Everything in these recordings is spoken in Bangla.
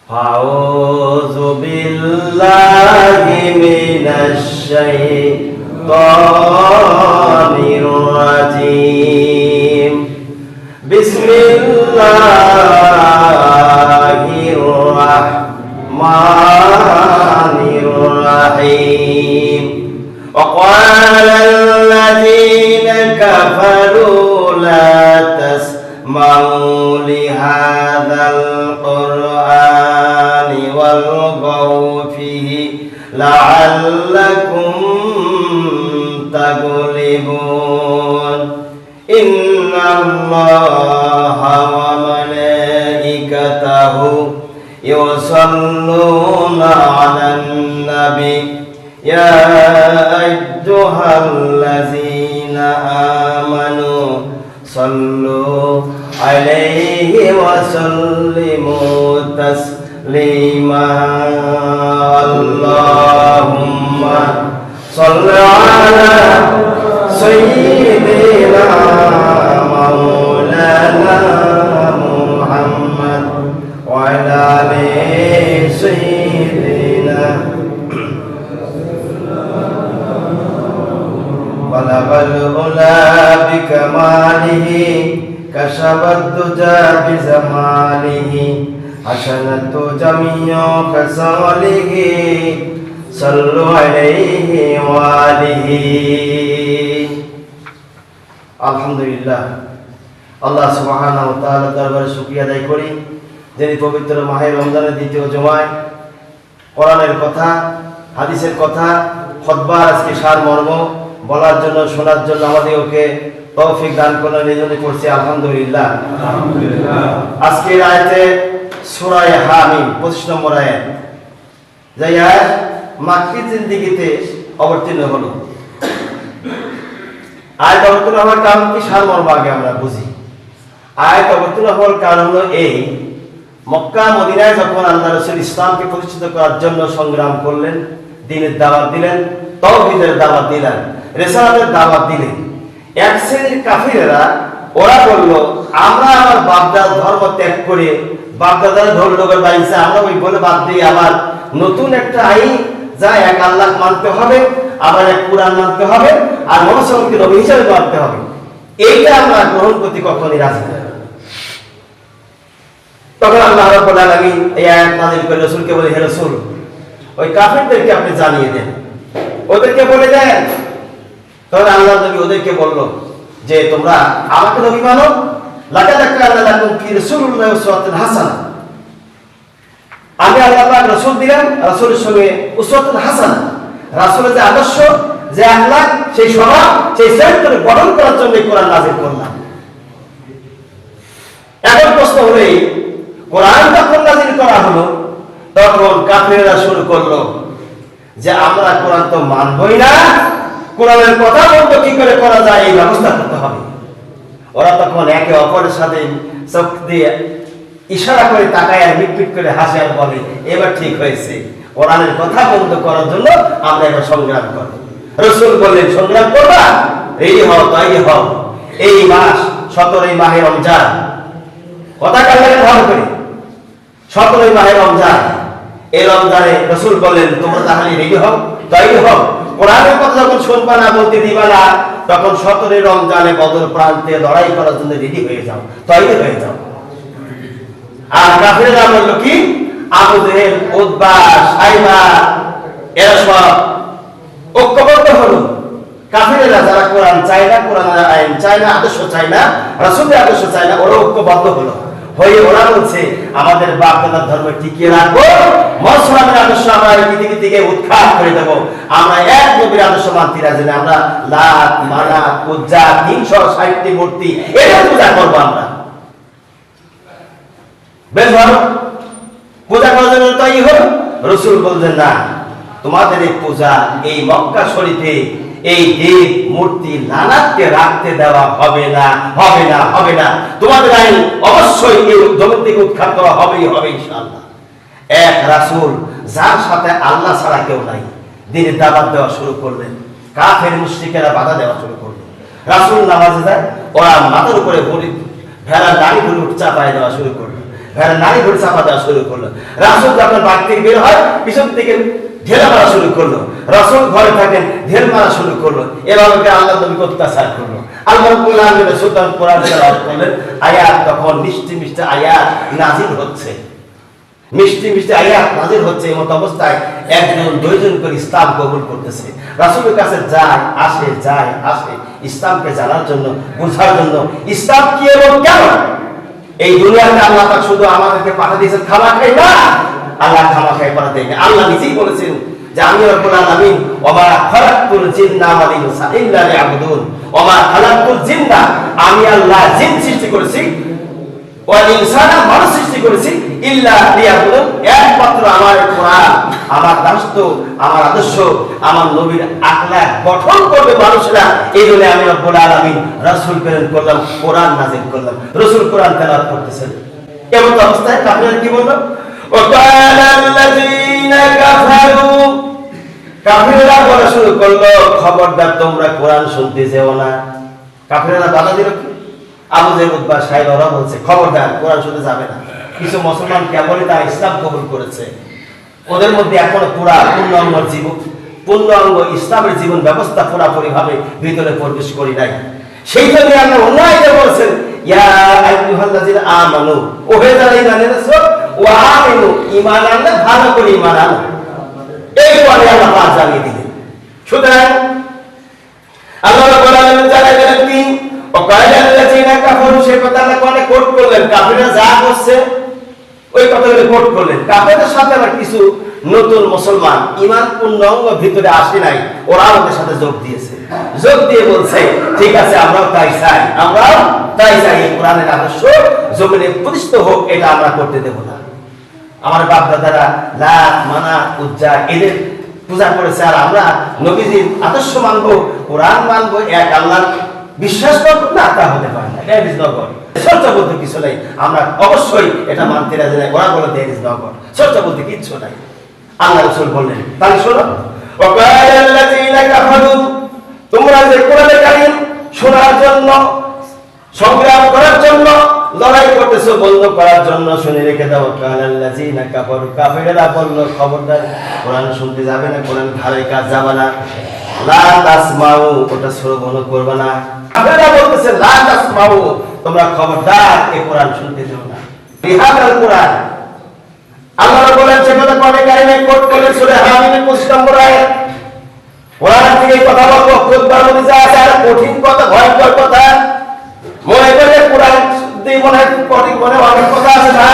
আউযু বিল্লাহি মিনাশ শাইতানির রাজীম। বিসমিল্লাহির রাহমানির রাহিম। وقال الذين كفروا لا تسمعوا لهذا القرآن والغوا فيه لعلكم تغلبون إن الله وملائكته يصلون على النبي يا أيها الذين آمنوا صلوا عليه وسلموا تسليما اللهم صل على سيدنا مولانا محمد وعلى آل سيدنا بلغ العلا بكماله كشف الدجى بزماله حسنت جميع خصاله صلوا عليه وآله। আলহামদুলিল্লাহ, আল্লাহ সুবহানাহু ওয়া তাআলা দরবারে শুকরিয়া আদায় করি যিনি পবিত্র মাহে রমজানের দ্বিতীয় জুমায় কোরআনের কথা, হাদিসের কথা, খুতবার আজকে সারমর্ম বলার জন্য, শোনার জন্য আমাদেরকে তৌফিক দান করলেন। এই জন্য পড়ছি আলহামদুলিল্লাহ। আজকের আয়াতে সূরা হামিম 25 নম্বর আয়াত, যে আয়াত মাক্কি জিন্দেগিতে অবতীর্ণ হলো। আয়াত অবতীর্ণ হওয়ার কারণ কি, সারমর্ম আগে আমরা বুঝি। আয়াত অবতীর্ণ হওয়ার কারণ হলো এই, মক্কা মদিনায় যখন আল্লাহ রাসূল ইসলামকে প্রতিষ্ঠিত করার জন্য সংগ্রাম করলেন, দ্বীনের দাওয়াত দিলেন, তাওহীদের দাওয়াত দিলেন, রিসালাতের দাওয়াত দিলেন, এক শ্রেণীর কাফিরেরা ওরা বলল আমরা আমার বাপদাদার ধর্ম ত্যাগ করে, বাপদাদার ধর্মকে বাইছে আমরা ওই বলে বাদ দিয়ে আবার নতুন একটা আইন, যা এক আল্লাহ মানতে হবে, আবার এক কুরআন মানতে হবে, আর মুহাম্মদকে নবী হিসেবে মানতে হবে, এইটা আমরা গ্রহণ করতে কখনোই রাজি না। তখন আল্লাহ রাব্বুল আলামিন এই আয়াত নাযিল করে রাসূলকে বলে, হে রাসূল, ওই কাফিরদেরকে আপনি জানিয়ে দেন, ওদেরকে বলে দেন। তখন আল্লাহ নবী ওদেরকে বলল যে তোমরা আমাকে নবী মানো, লাকাদ কানা লাকুম ফি রাসূলিল্লাহি উসওয়াতুন হাসানাহ। আমি আল্লাহ পাক রাসূল দিলাম, রাসূলের সঙ্গে উসওয়াতুন হাসানাহ, রাসূলের যে আদর্শ, যে আখলাক, সেই স্বভাব, সেই চরিত্র গঠন করার জন্য কোরআন নাযিল করলাম। এখন প্রশ্ন হলো এই, কোরআন যখন নাযিল করা হলো তখন কাফিররা শুরু করলো যে আমরা কোরআন তো মানবই না, কোরআনের কথা বলতে কি করে করা যায় এই ব্যবস্থা করতে হবে। ওরা তখন একে অপরের সাথে চোখ দিয়ে ইশারা করে তাকায় আর মিটমিট করে হাসে আর বলে, এবার ঠিক হয়েছে, কোরআনের কথা বন্ধ করার জন্য আমরা এবার সংগ্রাম করব। রাসূল বললেন, সংগ্রাম করবা, রেডি হও, তৈরি হও। এই মাস 17 মাহে রমজান, কথা কালের ভালো করে, 17 মাহে রমজান, এই রমজানে রাসূল বললেন তোমরা তাহলে রেডি হও, তৈরি হও। কোরআনের কথা যখন শুনবা না, বলতে দিবা না, তখন 17 রমজানে বদর প্রান্তে লড়াই করার জন্য রেডি হয়ে যাও, তৈরি হয়ে যাও। আর কাফিররা বলল কি, আবু জেহেল, উতবা, সাইবা, এরা সব ঐক্যবদ্ধ হলো। কাফিররা যারা কোরআন চায় না, কোরআনের আইন চায় না, আদর্শ চায় না, রাসূলের আদর্শ চায় না, ওরা ঐক্যবদ্ধ হলো। হয়ে ওরা বলছে আমাদের বাপ দাদার ধর্ম টিকিয়ে রাখবো, মুসলমানের আদর্শ আমরা পৃথিবী থেকে উৎখাত করে দেবো, আমরা এক নবীর আদর্শ মানতে রাজি না, আমরা লাত, মানাত, উজ্জা, 360টি মূর্তি এটা পূজা করবো আমরা। বেশ ভালো, পূজা করার জন্য তৈরি হল। রাসূল বললেন না, তোমাদের এই পূজা এই মক্কা শরীফে এই দেব মূর্তি লালাতকে রাখতে দেওয়া হবে না, হবে না, হবে না। তোমাদের আইন অবশ্যই এই জগৎ থেকে উৎখাত করা হবেই হবে ইনশাআল্লাহ। এক রাসূল যার সাথে আল্লাহ ছাড়া কেউ নাই, দ্বীনের দাওয়াত দেওয়া শুরু করলেন। কাফের মুশরিকেরা বাধা দেওয়া শুরু করলেন। রাসূল নামাজে যায়, ওরা মাথার উপরে ভেড়ার দাড়িগুলো চাপায় দেওয়া শুরু করলেন। ভেড়া নারী ধরে চাপা দেওয়া শুরু করলো। রাসূল যখন বাড়ি থেকে বের হয় পিছন থেকে ঢেলা মারা শুরু করলো। রাসূল ঘরে থাকেন, ঢেল মারা শুরু করলো। এভাবে আল্লাহ নবীকে অত্যাচার করলো। আল্লাহ রাব্বুল আলামিন সুলতান কোরআন তেলাওয়াত করলেন। আয়াত তখন মিষ্টি মিষ্টি আয়াত নাযিল হচ্ছে, মিষ্টি মিষ্টি আয়াত নাযিল হচ্ছে। এমত অবস্থায় একজন দুইজন করে ইসলাম কবুল করতেছে। রাসূলের কাছে যায় আসে ইসলামকে জানার জন্য, বোঝার জন্য ইসলাম কি এবং কেন। এই দুনিয়াতে আল্লাহ পাক শুধু আমাদেরকে পাঠিয়ে দিয়েছেন খামাখাই না, আল্লাহ খামাখাই পাঠাতে দেয়নি। আল্লাহ নিজেই বলেছেন যে আমি রব্বুল আলামিন ওয়া খালাকতুল জিন্না ওয়াল ইনসা ইল্লা লিয়াবুদুন, ওয়া খালাকতুল জিন্না, আমি আল্লাহ জিন সৃষ্টি করেছি, ওয়াল ইনসানা মানুষ সৃষ্টি করেছি, ইল্লা লিয়াবুদুন, একমাত্র আমার কোরআন, আমার দাসত্ব, আমার আদর্শ, আমার নবীর আখলাক গঠন করবে মানুষরা। এই জন্য আমি রব্বুল আলামিন রাসূল প্রেরণ করলাম, কোরআন নাযিল করলাম। রাসূল কোরআন তেলাওয়াত করতেছেন। এমন অবস্থায় কাফেররা কি বলল? ওয়াকালা আল্লাযীনা কাফারু, কাফেররা বলা শুরু করলো খবরদার তোমরা কোরআন শুনতে যেও না। কাফেররা বাধা দিল কি? আবু জেহেল উতবা সাহেব ওরা বলছে খবরদার কোরআন শুনতে যাবে না। কিছু মুসলমান কেবলই তারা ইসলাম কবুল করেছে, ওদের মধ্যে এখনো পুরা পূর্ণাঙ্গ ইসলামের জীবন ব্যবস্থা পুরাপুরি ভাবে ভিতরে প্রবেশ করি নাই। সেই জন্য আল্লাহ অন্যায় বলছেন ইয়া আইয়ুহাল্লাযীনা আমানু, ও হে যারা ঈমান এনেছো, ওয়া আমিনু, ঈমান আনলে ভালো করে ঈমান আনো। এই পরে আল্লাহ পাক জানিয়ে দিলেন। সুতরাং আল্লাহ রাব্বুল আলামিন জানাই দিলেন কি ওয়াকালা আল্লাযীনা কাফারু, সেই কথা আল্লাহ কোরআনে কোট করলেন। কাফিররা যা করছে ওই কথাগুলো কোট করলেন। কাফেরদের সাথে আবার কিছু নতুন মুসলমান ঈমান পূর্ণাঙ্গ ভিতরে আসে নাই, ওরা আমাদের সাথে যোগ দিয়েছে। যোগ দিয়ে বলছে ঠিক আছে আমরাও তাই চাই, এই কোরআনের আদর্শ জমিনে প্রতিষ্ঠিত হোক, এটা আমরা করতে দেব না। আমার বাপ দাদারা লাত মানাত উজ্জা এদের পূজা করেছে, আর আমরা নবীজির আদর্শ মানবো, কোরআন মানবো, এক আল্লাহ বিশ্বাস করবো না, তা হতে পারে না। এটা ইজ নগর, চর্চা বলতে কিছু নাই। আমরা অবশ্যই এটা মানতে রাজি নাই। ওরা বলে দেয় ইজ নগর, চর্চা বলতে কিচ্ছু নাই। আল্লাহ রাসূল বললেন তাহলে শোনো, ওয়াকালা আল্লাযীনা কাফারু, তোমরা যে কোরআনে কারীম শোনার জন্য, সংগ্রাম করার জন্য, লড়াই করতেছো বন্ধ করার জন্য, শুনে রেখে দাও। ওয়াকালা আল্লাযীনা কাফারু, কাফেররা বলল খবরদার কোরআন শুনতে যাবে না, কোরআন ধারে কাজ যাবে না। লা তাসমাউ, ওটা শ্রবণ করবে না। কাফেররা বলতেছে লা তাসমাউ, তোমরা খবরদার এই কোরআন শুনতে যাও না। বিহাদাল কোরআন আল্লাহ বলেন সে কথা কোরআনে কারিমে কোট করে সূরা হামিমের 25 নম্বর আয়াত। কোরআন থেকে কথা বলবো, খুতবার মধ্যে যা আছে আর কঠিন কথা, ভয়ঙ্কর কথা মনে করে কোরআন দিয়ে মনে কঠিন মনে অনেক কথা আছে না।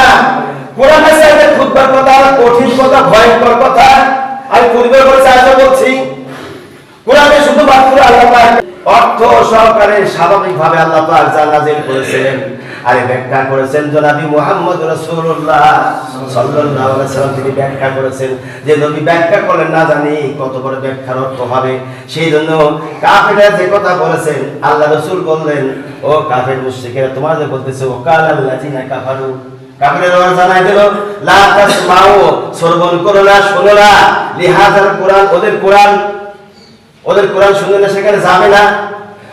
কোরআন আছে এটা খুতবার কথা, কঠিন কথা, ভয়ঙ্কর কথা। আমি পূর্বের করে চাইতে বলছি কোরআনে শুধুমাত্র আল্লাহ পাক অর্থ সহকারে স্বাভাবিকভাবে আল্লাহ পাক যা নাযিল করেছেন আর ব্যাখ্যা করেছেন জনাবি মুহাম্মদ রাসূলুল্লাহ সাল্লাল্লাহু আলাইহি ওয়াসাল্লাম, তিনি ব্যাখ্যা করেছেন। যে নবী ব্যাখ্যা করলেন না জানি কত বড় ব্যাখ্যার অর্থ হবে। সেই জন্য কাফেররা যে কথা বলেছেন আল্লাহ রাসূল বললেন, ও কাফের মুশরিকেরা তোমরা যে বলতেছো ওয়াকালা আল্লাযীনা কাফারু, কাফেররা জানাই দিল লা তাসমাউ, শ্রবণ করো না, শোনো না, লিহাজাল কোরআন, ওদের কোরআন শুনলে না সেখানে যাবে না।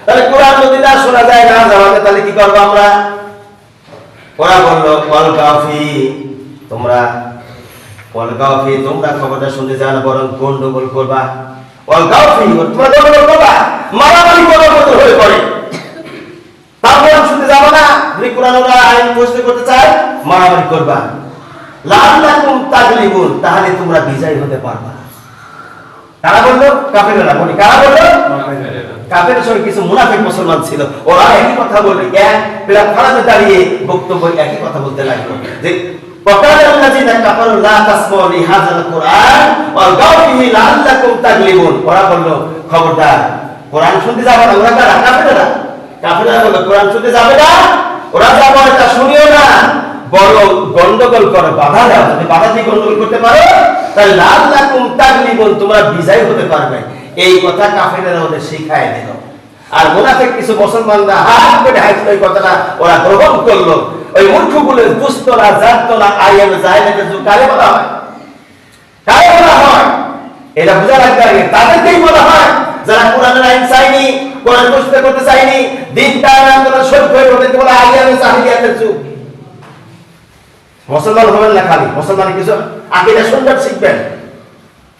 তাহলে কোরআন যদি না শোনা যায় না যাওয়াতে তাহলে কি করবো আমরা? ওরা বললো ওয়াল কাফি, তোমরা খবরটা শুনতে যাও না, বরং গন্ডগোল করবা। ওয়াল কাফি, তোমরা গন্ডগোল করবা, মারামারি করার মতো হয়ে পড়ে। তারপর শুনতে যাবো না, যদি কোরআন ওরা আইন প্রশ্ন করতে চায় মারামারি করবা। লাআল্লাকুম তাগলিবুন, তাহলে তোমরা বিজয়ী হতে পারবা। কারা বললো? কাফেররা। বলি কারা বললো? কাফেরের সঙ্গে কিছু মুনাফিক মুসলমান ছিল, ওরা একই কথা বলে এক প্ল্যাটফর্মে দাঁড়িয়ে বক্তব্য একই কথা বলতে লাগলো যে ওয়াকালা আল্লাযীনা কাফারু লা তাসমাউ লিহাযাল কুরআন ওয়ালগাউ ফীহি লাআল্লাকুম তাগলিবুন। ওরা বললো খবরদার কোরআন শুনতে যাবে না। ওরা কারা? কাফেররা বললো কোরআন শুনতে যাবে না, ওরা যা বলে তা শুনিও না, বরং গন্ডগোল করে বাধা দাও। যদি বাধা দিয়ে গন্ডগোল করতে পারো তাহলে লাআল্লাকুম তাগলিবুন, তোমরা বিজয় হতে পারবে। এই কথা কাফেররা ওদের শিখায় দিল। আর মুনাফিক কিছু মুসলমানরা হাত করে হাসলো, এই কথাটা ওরা গ্রহণ করলো। ওই মূর্খগুলো বুঝতো না, জানতো না আইয়ামে জাহেলিয়াতের যুগ কারে বলা হয়, এটা বোঝা লাগবে আগে। তাদেরকেই বলা হয় যারা কোরআনের আইন চাইনি, কোরআন প্রতিষ্ঠা করতে চাইনি, দিন তার আন্দোলন শরীক হয়ে ওদেরকে বলা আইয়ামে জাহেলিয়াতের যুগ। মুসলমান হবেন না, খালি মুসলমান কিছু আকীদা সুন্দর শিখবেন,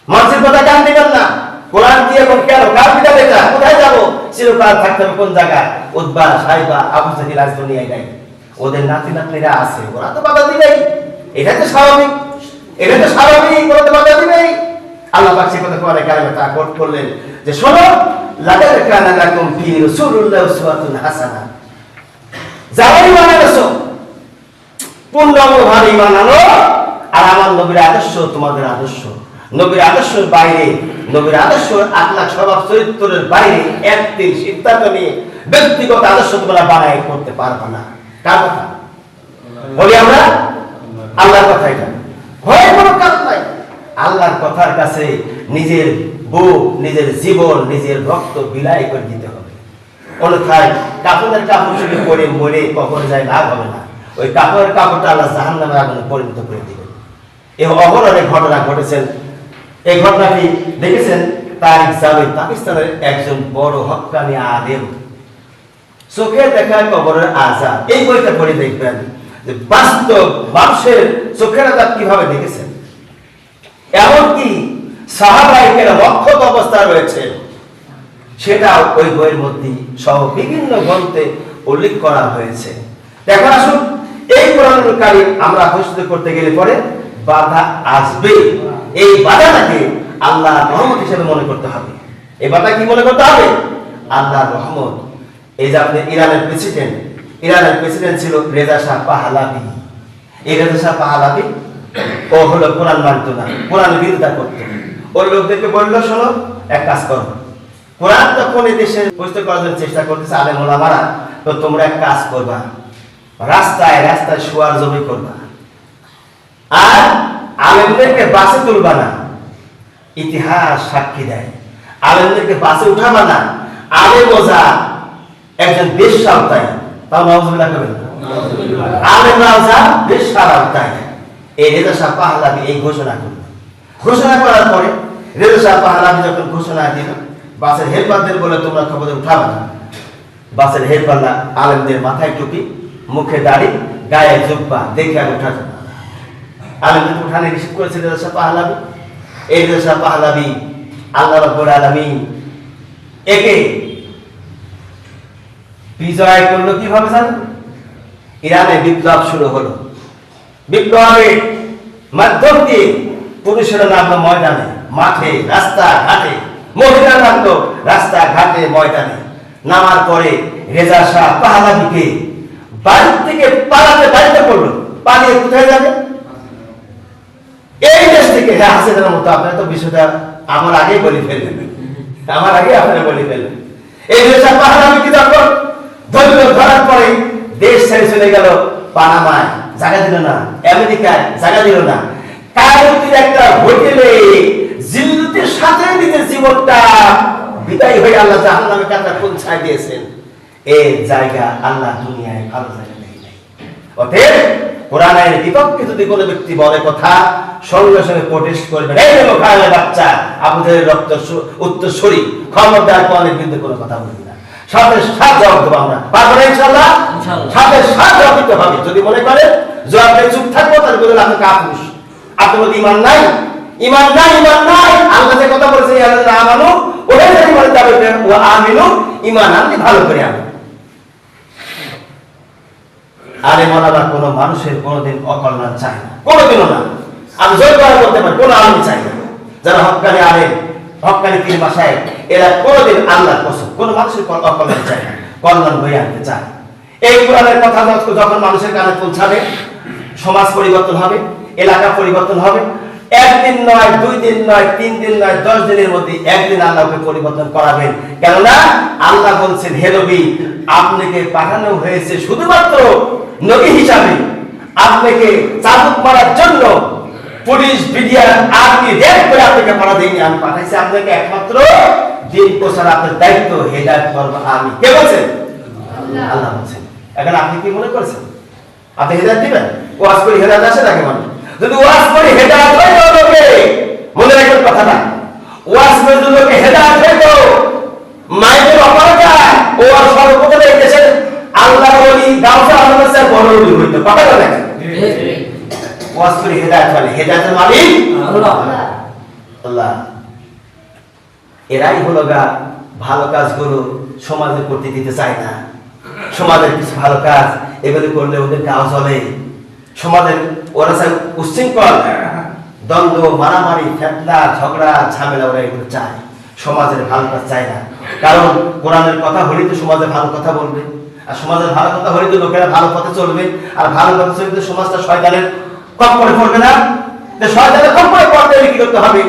মানুষের কথা কান দিবেন না। কোরআন কি এবং কেন, কার কিতাব এটা, কোথায় যাবো, চিরকাল থাকতে হবে কোন জায়গায়? উতবা, সাইবা, আবু জাহিল আজ দুনিয়ায় নাই, ওদের নাতি নাতনিরা আছে, ওরা তো বাধা দিবেই। এটা তো স্বাভাবিক, এটা তো স্বাভাবিক, ওরা তো বাধা দিবেই। আল্লাহ পাক সে কথা কোরআনে কারিমে তা কোট করলেন যে শোনো, লাকাদ কানা লাকুম ফি রাসূলিল্লাহি উসওয়াতুন হাসানাহ, যারা ঈমান এনেছো পূর্ণভাবে ঈমান আনো, আর আমার নবীর আদর্শ তোমাদের আদর্শ। নবীর আদর্শের বাইরে, নবীর আদর্শ আখলাক স্বভাব চরিত্রের বাইরে একটি সিদ্ধান্ত নিয়ে ব্যক্তিগত আদর্শ তোমরা বানাই করতে পারবে না। কার কথা বলি আমরা? আল্লাহর কথা। এটা ভয়ের কোনো কারণ নাই। আল্লাহর কথার কাছে নিজের বুক, নিজের জীবন, নিজের রক্ত বিলাই করে দিতে হবে। অন্যথায় কাপড়ের কাপড় শুধু পরে মরে কখনো যায়, লাভ হবে না। ওই কাপড়ের কাপড়টা আল্লাহ জাহান্নামের আগুনে পরিণত করে দিবেন। এই অহরণের ঘটনা ঘটেছেন। এই ঘটনাটি দেখেছেন তারিক জাভেদ, পাকিস্তানের একজন বড় হক্কানি আলেম। চোখে দেখা কবরের আযাব, এই বইটা পড়ে দেখবেন যে বাস্তব মানুষের চোখের আযাব কিভাবে দেখেছেন। এমনকি সাহাবায়ে কেরাম অক্ষত অবস্থা রয়েছে, সেটা ওই বইয়ের মধ্যে সহ বিভিন্ন গ্রন্থে উল্লেখ করা হয়েছে। এখন আসুন, এই কোরআনুল কারীম আমরা প্রস্তুত করতে গেলে পরে বাধা আসবে। এই বাধাটাকে আল্লাহর রহমত হিসেবে মনে করতে হবে। এই বাধা কি মনে করতে হবে? আল্লাহর রহমত। এই যে আপনি ইরানের প্রেসিডেন্ট ছিল রেজা শাহ পাহলাভি। এই রেজা শাহ পাহলাভি ও হলো কোরআন মানত না, কোরআন বিরোধিতা করত। ওই লোকদেরকে বলল, শোনো, এক কাজ করো, কোরআন তখন এই দেশে প্রতিষ্ঠা করার জন্য চেষ্টা করতেছে আলেম ওলামারা, তো তোমরা এক কাজ করবা, রাস্তায় রাস্তায় শোয়ার জমি করবা, আর আলেমদেরকে বাসে তুলবা না। ইতিহাস সাক্ষী দেয়, আলেমদেরকে বাসে উঠাবা না। আলেম ওজা একজন বেশ্যার আওতায়, তাও নাউজুবিল্লাহ করবেন, আলেম ওজা বেশ্যার আওতায়। এই রেজা শাহ পাহলাভি এই ঘোষণা করলেন। ঘোষণা করার পরে রেজা শাহ পাহলাভি যখন ঘোষণা দিল, বাসের হেল্পারদের বলে তোমরা খবরে উঠাবা না। বাসের হেল্পাররা আলেমদের মাথায় টুপি, মুখে দাড়ি, গায়ে জুব্বা দেখে আর উঠা যাবে। আলেমদের উঠানে রিসিভ করেছে রেজা শাহ পাহলাভি। এই রেজা শাহ পাহলাভি আল্লাহ রাব্বুল আলামিন একে বিজয় করলো কিভাবে জানেন? ইরানে বিপ্লব শুরু হলো। বিপ্লবের মাধ্যম দিয়ে পুরুষেরা নামলো ময়দানে, মাঠে, রাস্তা ঘাটে, মহিলা নামলো রাস্তা ঘাটে, ময়দানে। নামার পরে রেজা শাহ পাহলাভিকে বাড়ি থেকে পালাতে বাধ্য করলো। পালিয়ে কোথায় যাবে? এই দেশ থেকে। হ্যাঁ, হাসিনার মতো। আপনারা তো বিষয়টা আমার আগেই বলে ফেললেন, আমার আগে আপনারা বলে ফেললেন। এই রেজা শাহ পাহলাভিকে যখন ধরার পরে দেশ ছেড়ে চলে গেল পানামায়, জায়গা দিল না, আমেরিকায় জায়গা দিল না, কায়রোর একটা হোটেলে জিল্লুতের সাথে নিজের জীবনটা বিদায় হয়ে আল্লাহ জাহান্নামে কাটা পৌঁছায় দিয়েছেন। এই জায়গা আল্লাহ দুনিয়ায় ভালো জায়গা নেই। অতএব কোরআনের বিপক্ষে যদি কোনো ব্যক্তি বলে কথা, সঙ্গে সঙ্গে প্রোটেস্ট করবেন। এই দেখো খালে বাচ্চা, আপনাদের রক্ত উত্তরসূরি, খবরদার কোরআনের বিরুদ্ধে কোনো কথা বলবি না। সাথে সাথ জবাব দেবো আমরা, পারবো না ইনশাআল্লাহ। সাথে সাথ জবাব দিতে হবে। যদি মনে করেন জবাবে চুপ থাকবো, তাহলে বলবেন আপনি কাপুরুষ, আপনার মধ্যে ঈমান নাই, ঈমান নাই, ঈমান নাই। আল্লাহ যে কথা বলেছে আল্লাহ আমানু ওরে যদি বলে যাবে ও আমিনু, ঈমান আনলে ভালো করে আনো। আরে মাওলানা কোনো মানুষের কোনোদিন অকল্যাণ চায় না, কোনোদিনও না। আমি জয় করা করতে পারি, কোনো আলেম চাই না। যারা হক্কানি আলেম, হক্কানি পীর মাশায়েখ, এরা কোনোদিন আল্লাহর কসম কোনো মানুষের অকল্যাণ চায় না, কল্যাণ বয়ে আনতে চায়। এই কোরআনের কথা যখন মানুষের কানে পৌঁছাবে, সমাজ পরিবর্তন হবে, এলাকা পরিবর্তন হবে। একদিন নয়, 2 দিন নয়, 3 দিন নয়, 10 দিনের মধ্যে একদিন আল্লাহকে পরিবর্তন করাবেন। কেননা আল্লাহ বলছেন, হে নবী, আপনাকে পাঠানো হয়েছে শুধুমাত্র নবী হিসাবে। আপনাকে চাবুক মারার জন্য পুলিশ, বিডিআর, আর্মি রেড করে আপনাকে পাঠা দেয়নি। আমি পাঠাইছি আপনাকে একমাত্র দিন প্রচার, আপনার দায়িত্ব হেদায়েত করব আমি। কে বলছেন? আল্লাহ বলছেন। এখন আপনি কি মনে করছেন আপনি হেদায়েত দিবেন? ওয়াজ করে হেদায়েত আসে নাকি? মানে যদি ওয়াজ করে হেদায়েত হয় তো লোকে মনে রাখবেন কথাটা, ওয়াজ করে যদি লোকে হেদায়েত হয় তো মাইকের অপরাধ ও সর্বপ্রথমে এই দেশের আল্লাহর ওলি গাউসে আজমের বড় ওলি হইতো। কথা বলেন ওয়াজ করে হেদায়েত হয়, হেদায়েতের মালিক আল্লাহ আল্লাহ। এরাই হলো গা ভালো কাজগুলো সমাজে করতে দিতে চায় না। সমাজের কিছু ভালো কাজ এগুলো করলে ওদের গাও চলে। সমাজের ওরা চায় উচ্ছৃঙ্খল, দ্বন্দ্ব, মারামারি, ফেতনা, ঝগড়া, ঝামেলা, ওরা এগুলো চায়। সমাজের ভালো কাজ চায় না। কারণ কোরআনের কথা হলেই তো সমাজে ভালো কথা বলবে, আর সমাজের ভালো কথা হলেই তো লোকেরা ভালো পথে চলবে, আর ভালো কথা চলবে তো সমাজটা শয়তানের কবরে পড়বে না। শয়তানের কবরে পড়তে হলে কি করতে হবে?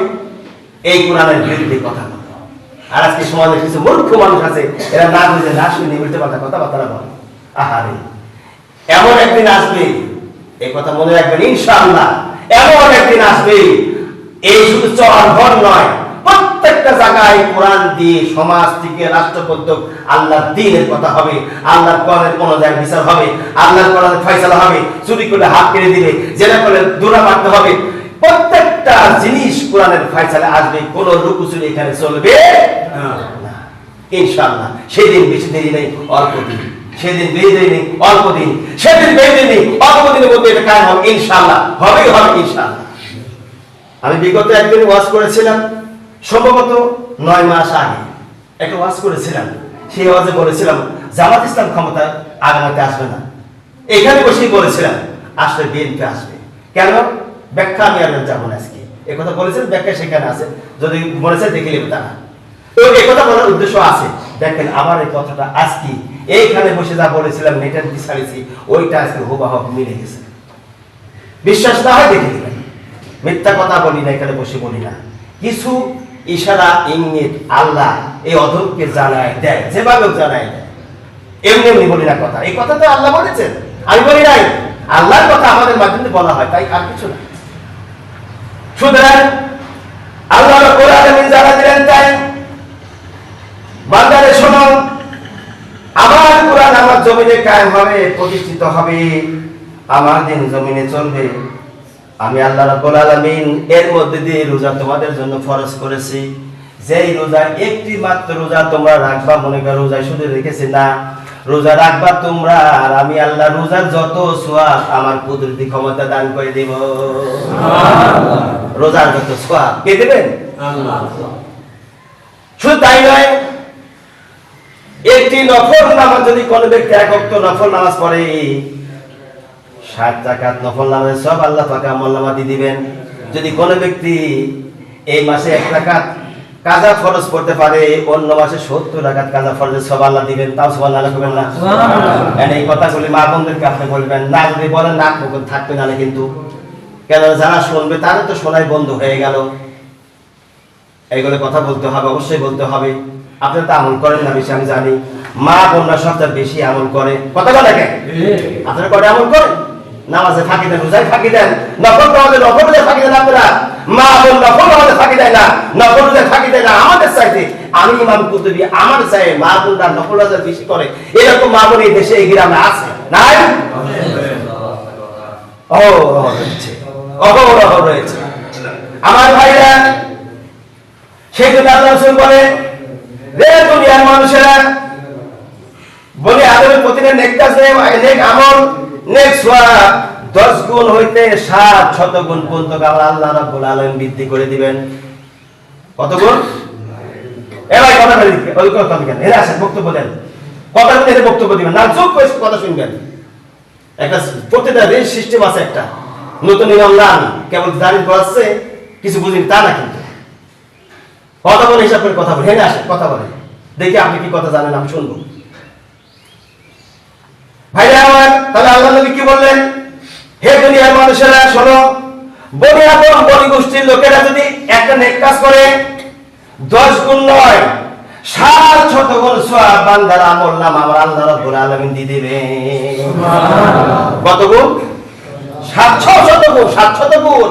এই কোরআনের বিরুদ্ধে কথা বলতে হবে। আর আজকে সমাজে কিছু মূর্খ মানুষ আছে, এরা না বুঝে না শুনে উল্টে পাল্টা কথাবার্তা বলে। আহারে, এমন একদিন আসবে, এই কথা মনে রাখবেন ইনশাআল্লাহ, এমন একদিন আসবে, এই শুধু চর ঘর নয়, প্রত্যেকটা জায়গায় কোরআন দিয়ে সমাজ থেকে রাষ্ট্র পর্যন্ত আল্লাহর দ্বীনের কথা হবে, আল্লাহর কোরআনের অনুযায়ী বিচার হবে, আল্লাহর কোরআনের ফয়সালা হবে। চুরি করলে হাত কেটে দিবে, জেনা করলে দোড়া মারতে হবে। প্রত্যেকটা জিনিস কোরআনের ফয়সালা আসবে, কোন লুকোচুরি এখানে চলবে না ইনশাআল্লাহ। সেদিন বেশি দেরি নেই, অল্প দিন। সেদিন বেশি দেরি নেই, অল্প দিন। সেদিন বেশি দেরি নেই, অল্প দিনের মধ্যে এটা কায়েম হবে ইনশাআল্লাহ, হবেই হবে ইনশাআল্লাহ। আমি বিগত একদিন ওয়াজ করেছিলাম, সম্ভবত 9 মাস আগে একটা ওয়াজ করেছিলাম। সেই ওয়াজে বলেছিলাম জামাত ইসলাম ক্ষমতায় আগামীতে আসবে না। এখানে বসেই বলেছিলাম আসলে বিএনপি আসবে। কেন? ব্যাখ্যা আমি আর যাবো না আজকে। এই কথা বলেছেন, ব্যাখ্যা সেখানে আছে, যদি মনে চায় দেখে নেবে তারা। তো এই কথা বলার উদ্দেশ্য আছে। দেখেন আমার এই কথাটা আজকে এইখানে বসে যা বলেছিলাম নেটের দিশারিছি, ওইটা আজকে হুবহু মিলে গেছে। বিশ্বাস না হয় দেখে নেবেন। মিথ্যা কথা বলি না, এখানে বসে বলি না। কিছু ইশারা ইঙ্গিত আল্লাহ এই অধমকে জানায় দেয়, যেভাবে জানায় দেয়। এমনি এমনি বলি না কথা, এই কথা তো আল্লাহ বলেছেন, আমি বলি নাই। আল্লাহর কথা আমাদের মাধ্যমে বলা হয়, তাই আর কিছু না। সুতরাং আল্লাহ রাব্বুল আলামিন জানা দিলেন, তাই বান্দারে শোনো, আমার কোরআন আমার জমিনে কায়েম হবে, প্রতিষ্ঠিত হবে, আমার দিন জমিনে চলবে। আমি আল্লাহ রাব্বুল আলামিন এর মধ্যে দিয়ে রোজা তোমাদের জন্য ফরজ করেছি। যেই রোজা একটি মাত্র রোজা তোমরা রাখবা, মনে করো রোজা শুধু রেখেছি না, রোজা রাখবা তোমরা, আর আমি আল্লাহ রোজার যত সওয়াব আমার কুদরতি ক্ষমতা দান করে দেব। সুবহানাল্লাহ। রোজার যত সওয়াব কে দেবেন? আল্লাহ। শুধু তাই নয়, একটি নফল নামাজ যদি কোনো ব্যক্তি এক ওয়াক্ত নফল নামাজ পড়ে, 7 রাকাত নফল নামাজের সব আল্লাহ পাক আমলনামা দিয়ে দিবেন। যদি কোনো ব্যক্তি এই মাসে 1 রাকাত কাজা ফরজ পড়তে পারে, অন্য মাসে 70 রাকাত কাজা ফরজের সব আল্লাহ দিবেন। তাও সুবহানাল্লাহ বলবেন না? সুবহানাল্লাহ। এই কথাগুলি মা বোনদেরকে আপনি বলবেন না, যদি বলেন নাক মুখ থাকবে না কিন্তু। কেন? যারা শুনবে তারা তো শোনাই বন্ধ হয়ে গেল। এইগুলো কথা বলতে হবে, অবশ্যই বলতে হবে। আপনারা তো আমল করেন না বেশি, আমি জানি। মা বোনরা সবচেয়ে বেশি আমল করে, কথা বলে কেন? আপনারা করে আমল করেন, নামাজে ফাঁকি দেন, রোজায় ফাঁকি দেন, নফল নামাজে ফাঁকি দেন। আপনারা মা বোন নফল নামাজে ফাঁকি দেয় না, নফল রোজায় ফাঁকি দেয় না। আমাদের চাইতে আমি ইমাম কুতুবী আমার চাই মা বোনরা নফল রোজা বেশি করে। এরকম মা বোন এই দেশে এই গ্রামে আছে নাই? অহরহ রয়েছে আমার ভাইরা। সেই জন্য আল্লাহ রাসূল বলেন, রে দুনিয়ার মানুষেরা, বলে আদমের প্রতিদিন নেক কাজ, নেক আমল, নেক সওয়াব 10 গুণ হইতে 700 গুণ পর্যন্ত আল্লাহ রাব্বুল আলামিন বৃদ্ধি করে দিবেন। কত গুণ? এবার কথা বলি, ওই কথা কেন? এরা আসেন বক্তব্য দেন, কথা বলে এর বক্তব্য দিবেন না, চুপ করে কথা শুনবেন। একটা প্রত্যেকটা রেল সিস্টেম আছে, একটা নতুন নিয়ম না। আমি কেবল জানি পড়াচ্ছে, কিছু বুঝিনি তা না, কিন্তু কথা বলে হিসাব করে কথা বলে। হেনে আসেন কথা বলে, দেখি আপনি কি কথা জানেন, আমি শুনবো। ভাইরা আমার, তাহলে আল্লাহ নবী কি বললেন? হে দুনিয়ার মানুষেরা শোনো, বনি আদম বনি গোষ্ঠীর লোকেরা যদি একটা নেক কাজ করে, 10 গুণ নয় 700 গুণ সওয়াব বান্দার আমলনামা আমার আল্লাহ রাব্বুল আলামিন দিয়ে দিবেন। সুবহানাল্লাহ। কত গুণ? 700 গুণ। 700 গুণ।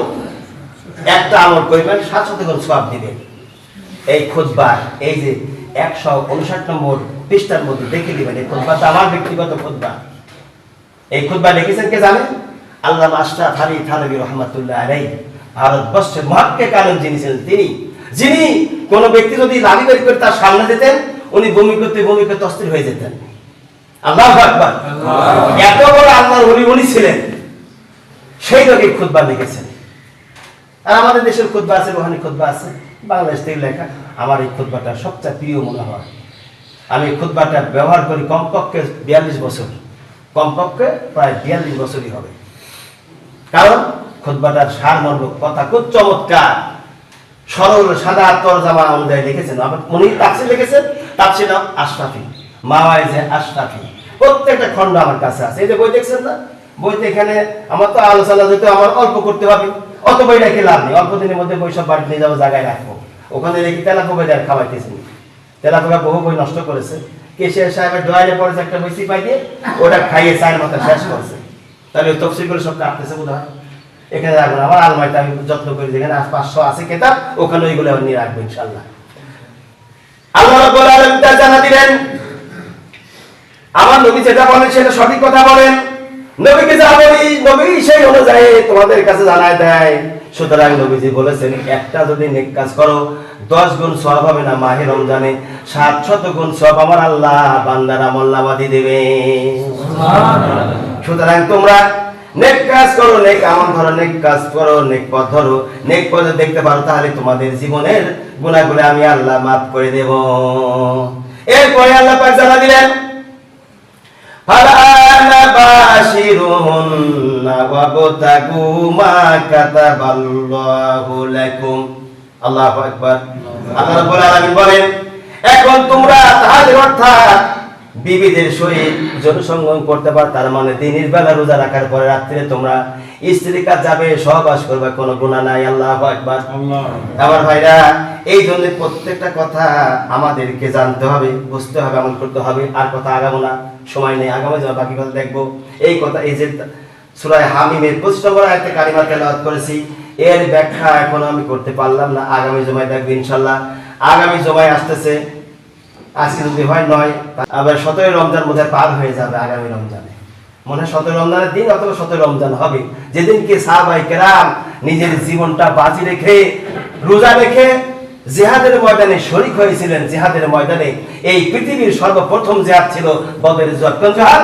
একটা আমল করবেন, 700 গুণ সওয়াব দিবেন। এই খুতবা, এই যে 159 নম্বর পৃষ্ঠার মধ্যে দেখে দিবেন। এই খুতবাটা আমার ব্যক্তিগত খুতবা। এই খুতবা লিখেছেন কে জানেন? আল্লামা আশরাফ আলী থানভী রাহমাতুল্লাহ আলাইহি। ভারতবর্ষের মুহাক্কিক আলেম যিনি ছিলেন, যিনি কোন ব্যক্তি যদি লাঠি বের করে তার সামনে যেতেন, উনি বমি করতে অস্থির হয়ে যেতেন। আল্লাহু আকবার। এত বড় আল্লাহর ওলি উনি ছিলেন। সেই লোকে খুতবা লিখেছেন। আর আমাদের দেশের খুতবা আছে, রুহানি খুতবা আছে, বাংলাদেশ থেকে লেখা। আমার এই খুতবাটা সবচেয়ে প্রিয় মনে হয়। আমি খুতবাটা ব্যবহার করি কমপক্ষে 42 বছর, কমপক্ষে প্রায় 42 বছরই হবে। কারণ খুতবাটার সারমর্ম কথা খুব চমৎকার, সরল সাদা তরজামা অনুযায়ী লিখেছেন। উনি তাফসীর লিখেছেন, তাফসীর আশরাফি, মাওয়াইজে আশরাফি। প্রত্যেকটা খণ্ড আমার কাছে আছে। এই যে বই দেখছেন না, বইতে এখানে আমার তো আলোচনা যেতে আমার অল্প করতে হবে, অত বই রেখে লাভ নেই। অল্প দিনের মধ্যে বই সব বাড়ি নিয়ে যাবো, জায়গায় রাখবো। ওখানে রেখে তেলাপোকা দেয় খাওয়াইতেছি। তেলাপোকা বহু বই নষ্ট করেছে। কেশিয়া সাহেবের ডয়ারে পড়েছে একটা বই সিপাই দিয়ে, ওটা খাইয়ে চায়ের মাথা শেষ করছে। তাহলে ওই তফসিল করে সব কাটতেছে বোধ হয়। এখানে রাখবো না, আমার আলমারিতে আমি যত্ন করি, যেখানে 500 আছে কেতাব, ওখানে ওইগুলো নিয়ে রাখবো ইনশাল্লাহ। আল্লাহ রাব্বুল আলামিন তা জানা দিলেন, আমার নবী যেটা বলেন সেটা সঠিক কথা বলেন। নবীকে যা বলি নবী সেই অনুযায়ী তোমাদের কাছে জানায় দেয়। সুতরাং নবীজি বলেছেন, একটা যদি নেক কাজ করো 10 গুণ সওয়াব হবে না, মাহে রমজানে 700 গুণ সওয়াব আমার আল্লাহ বান্দার আমলনামা দিয়ে দেবে। সুবহানাল্লাহ। সুতরাং তোমরা নেক কাজ করো, নেক আমল ধরো, নেক কাজ করো, নেক পথ ধরো, নেক পথে দেখতে পারো, তাহলে তোমাদের জীবনের গুনাহগুলো আমি আল্লাহ মাফ করে দেব। এরপরে আল্লাহ পাক জানা দিলেন, ফালানা বাশিরুহুন্না ওয়াবতাগু মা কাতাবাল্লাহু লাকুম। আল্লাহু আকবার। আল্লাহ রাব্বুল আলামিন বলেন, এখন তোমরা তাহাদের অর্থাৎ বিবিদের সহিত জনসংগম করতে পার, তার মানে দিনের বেলা রোজা রাখার পরে রাত্রে তোমরা স্ত্রীর কাছে যাবে, সহবাস করবে, কোনো গুনাহ নাই। আল্লাহু আকবার। আমার ভাইরা, এই জন্য প্রত্যেকটা কথা আমাদেরকে জানতে হবে, বুঝতে হবে, আমল করতে হবে। আর কথা আগাবো না, সময় নেই, আগামী যাওয়া বাকি কথা দেখবো। এই কথা, এই যে সূরা হামিমের 25 নম্বর আয়াতে কারিমা তেলাওয়াত করেছি, এর ব্যাখ্যা এখন আমি করতে পারলাম না, আগামী জুমায় দেখবো ইনশাআল্লাহ। আগামী জুমায় আসতেছে, আজকে যদি হয় 9, আবার 17 রমজান বোধহয় পার হয়ে যাবে। আগামী রমজানে মনে হয় 17 রমজানের দিন অথবা 17 রমজান হবে, যেদিনকে সাহাবায়ে কেরাম নিজের জীবনটা বাজি রেখে, রোজা রেখে জিহাদের ময়দানে শরীক হয়েছিলেন। জিহাদের ময়দানে এই পৃথিবীর সর্বপ্রথম জিহাদ ছিল বদরের জিহাদ। কোন জিহাদ?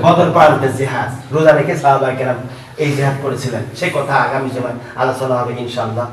বদর পাড়াতে জিহাদ। রোজা রেখে সাহাবায়ে কেরাম এই জিহাদ করেছিলেন। সেই কথা আগামী জুমায় আলোচনা হবে ইনশাআল্লাহ।